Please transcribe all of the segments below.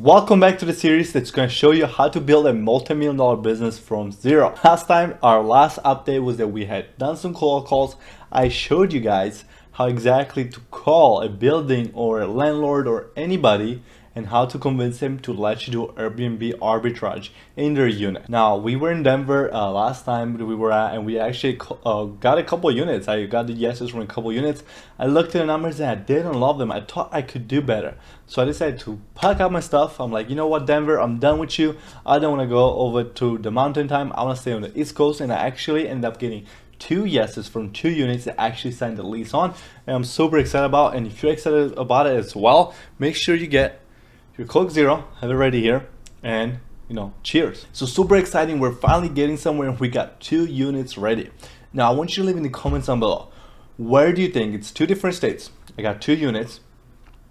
Welcome back to the series that's going to show you how to build a multi-million dollar business from zero. Last time, our last update was that we had done some cold calls. I showed you guys how exactly to call a building or a landlord or anybody and how to convince them to let you do Airbnb arbitrage in their unit. Now, we were in Denver last time that we were at, and we actually got a couple units. I got the yeses from a couple units. I looked at the numbers and I didn't love them. I thought I could do better. So I decided to pack up my stuff. I'm like, you know what, Denver, I'm done with you. I don't want to go over to the mountain time. I want to stay on the East Coast. And I actually ended up getting 2 yeses from 2 units that actually signed the lease on. And I'm super excited about it. And if you're excited about it as well, make sure you get your Coke Zero, have it ready here, and cheers. So super exciting, we're finally getting somewhere and we got 2 units ready. Now I want you to leave in the comments down below, where do you think, it's 2 different states, I got 2 units,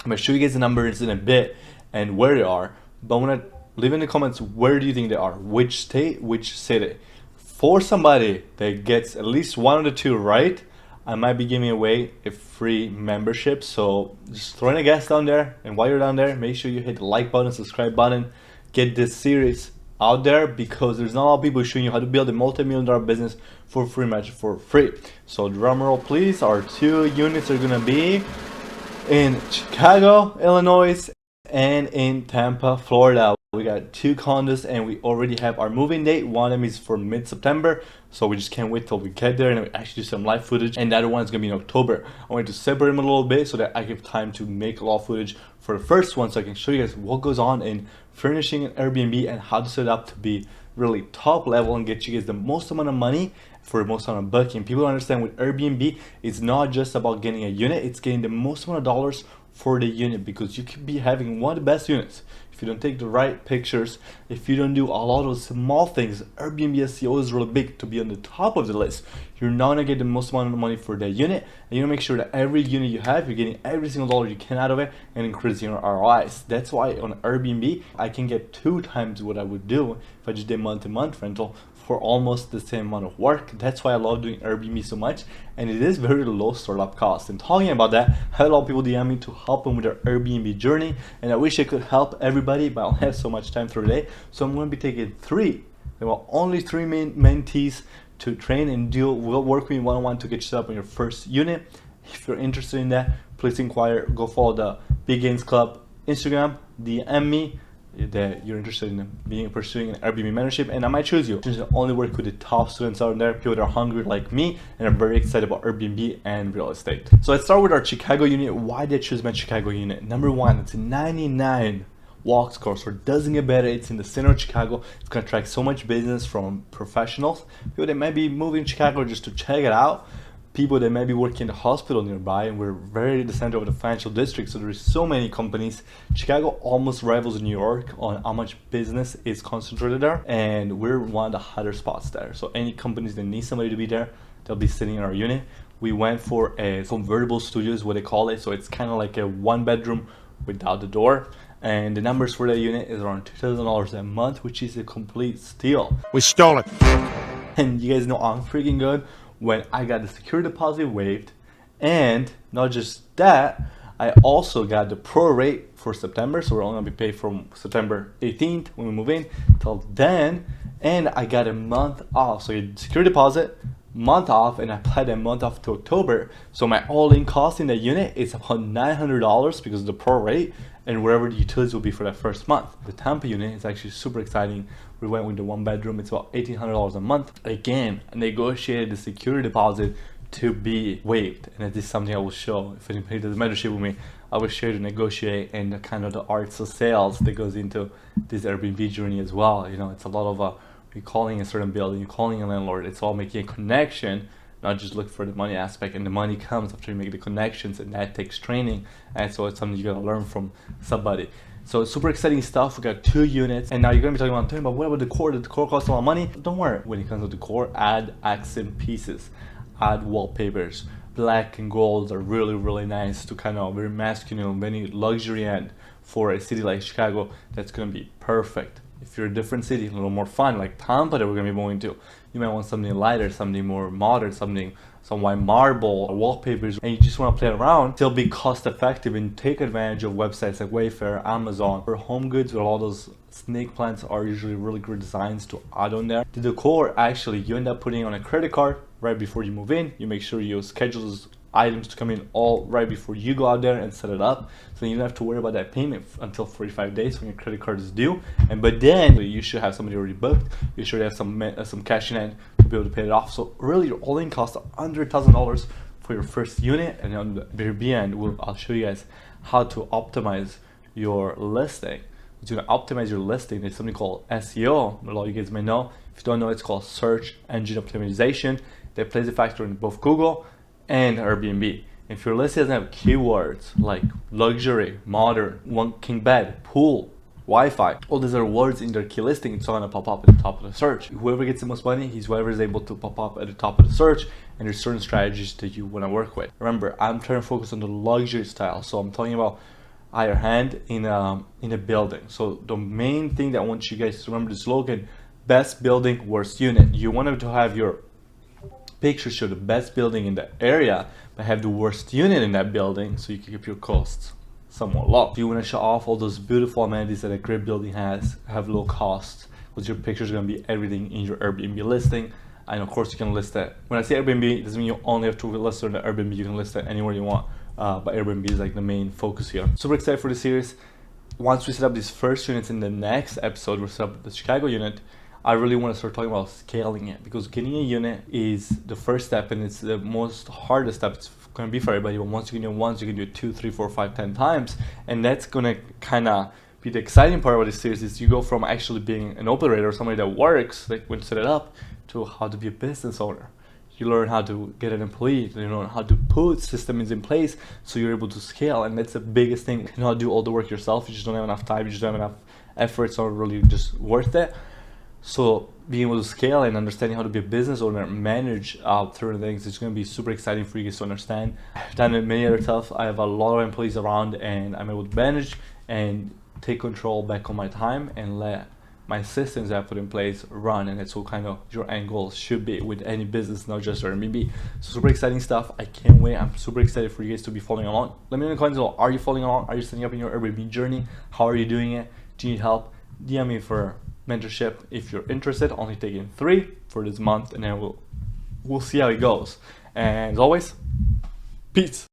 I'm gonna show you guys the numbers in a bit and where they are, but I'm gonna leave in the comments where do you think they are, which state, which city. For somebody that gets at least one of the 2 right, I might be giving away a free membership, so just throw in a guess down there, and while you're down there, make sure you hit the like button, subscribe button, get this series out there, because there's not a lot of people showing you how to build a multi-million dollar business for free. So drum roll please, our 2 units are gonna be in Chicago, Illinois, and in Tampa, Florida. We got 2 condos and we already have our moving date. One of them is for mid-September, so we just can't wait till we get there and we actually do some live footage, and the other one is gonna be in October. I want to separate them a little bit so that I have time to make a lot of footage for the first one, so I can show you guys what goes on in furnishing an Airbnb and how to set it up to be really top level and get you guys the most amount of money for the most amount of booking. People understand with Airbnb, it's not just about getting a unit, it's getting the most amount of dollars for the unit, because you could be having one of the best units. If you don't take the right pictures, if you don't do a lot of those small things, Airbnb SEO is really big to be on the top of the list. You're not gonna get the most amount of money for that unit, and you wanna make sure that every unit you have, you're getting every single dollar you can out of it and increasing your ROIs. That's why on Airbnb, I can get 2 times what I would do if I just did month-to-month rental for almost the same amount of work. That's why I love doing Airbnb so much, and it is very low startup cost. And talking about that, I had a lot of people DM me to help them with their Airbnb journey, and I wish I could help everybody, but I don't have so much time for today. So I'm going to be taking 3, there were only 3 mentees to train and will work with me one-on-one to get you set up on your first unit. If you're interested in that, please inquire, go follow the Big Gains Club Instagram, DM me that you're interested in pursuing an Airbnb membership, and I might choose you. I only work with the top students out there, people that are hungry like me and are very excited about Airbnb and real estate. So let's start with our Chicago unit. Why did I choose my Chicago unit? Number 1, it's a 99 walk score, so it doesn't get better. It's in the center of Chicago. It's gonna attract so much business from professionals, people that might be moving to Chicago just to check it out, people that may be working in the hospital nearby, and we're very at the center of the financial district, so there's so many companies. Chicago almost rivals New York on how much business is concentrated there, and we're one of the hotter spots there. So any companies that need somebody to be there, they'll be sitting in our unit. We went for a convertible studio is what they call it, so it's kind of like a 1-bedroom without the door, and the numbers for that unit is around $2,000 a month, which is a complete steal. We stole it. And you guys know I'm freaking good when I got the security deposit waived, and not just that, I also got the pro rate for September, so we're only gonna be paid from September 18th when we move in till then, and I got a month off. So you security deposit, month off, and I applied a month off to October, so my all-in cost in the unit is about $900 because of the pro rate and wherever the utilities will be for that first month. The Tampa unit is actually super exciting. We went with the 1-bedroom, it's about $1,800 a month. Again, I negotiated the security deposit to be waived, and this is something I will show if anybody does a membership with me. I will share to negotiate and the kind of the arts of sales that goes into this Airbnb journey as well. It's a lot of you're calling a certain building, you're calling a landlord, it's all making a connection, not just look for the money aspect, and the money comes after you make the connections, and that takes training, and so it's something you gotta learn from somebody. So super exciting stuff. We got 2 units, and now you're gonna be talking about what about the decor? The decor costs a lot of money. Don't worry, when it comes to decor, add accent pieces, add wallpapers. Black and gold are really nice to kind of very masculine, very luxury end for a city like Chicago. That's gonna be perfect. If you're a different city, a little more fun, like Tampa that we're gonna be moving to, you might want something lighter, something more modern, something some white marble or wallpapers, and you just want to play around, still be cost effective and take advantage of websites like Wayfair, Amazon. For home goods, with all those snake plants are usually really good designs to add on there. The decor, actually, you end up putting on a credit card right before you move in. You make sure you schedule those items to come in all right before you go out there and set it up, so you don't have to worry about that payment until 45 days when your credit card is due. And but then you should have somebody already booked. You should have some cash in hand to be able to pay it off. So really, your all-in cost of under $1,000 for your first unit. And on the very end, I'll show you guys how to optimize your listing. To optimize your listing, there's something called SEO. A lot of you guys may know. If you don't know, it's called search engine optimization. That plays a factor in both Google and Airbnb. If your listing doesn't have keywords like luxury, modern, one king bed, pool, Wi-Fi, all these are words in their key listing, it's all gonna pop up at the top of the search. Whoever gets the most money, he's whoever is able to pop up at the top of the search. And there's certain strategies that you wanna work with. Remember, I'm trying to focus on the luxury style, so I'm talking about higher hand in a building. So the main thing that I want you guys to remember, the slogan: best building, worst unit. You want to have your picture show the best building in the area, but have the worst unit in that building, so you can keep your costs somewhat low. If you want to show off all those beautiful amenities that a great building has, have low costs, because your picture is going to be everything in your Airbnb listing. And of course, you can list that. When I say Airbnb, it doesn't mean you only have to list it on the Airbnb. You can list it anywhere you want, but Airbnb is like the main focus here. Super excited for the series. Once we set up these first units in the next episode, we'll set up the Chicago unit. I really want to start talking about scaling it, because getting a unit is the first step, and it's the most hardest step. It's going to be for everybody, but once you can do it once, you can do it 2, 3, 4, 5, 10 times, and that's going to kind of be the exciting part about this series. Is you go from actually being an operator, somebody that works, like when you set it up, to how to be a business owner. You learn how to get an employee, you learn how to put systems in place so you're able to scale, and that's the biggest thing. You cannot do all the work yourself. You just don't have enough time, you just don't have enough effort. It's not really just worth it. So being able to scale and understanding how to be a business owner, manage certain things, it's going to be super exciting for you guys to understand. I've done it many other stuff. I have a lot of employees around, and I'm able to manage and take control back on my time and let my systems that I put in place run. And that's what kind of your end goal should be with any business, not just Airbnb. So super exciting stuff. I can't wait. I'm super excited for you guys to be following along. Let me know in the comments below, are you following along? Are you setting up in your Airbnb journey? How are you doing it? Do you need help? DM me for mentorship if you're interested. Only taking 3 for this month, and then we'll see how it goes. And as always, peace.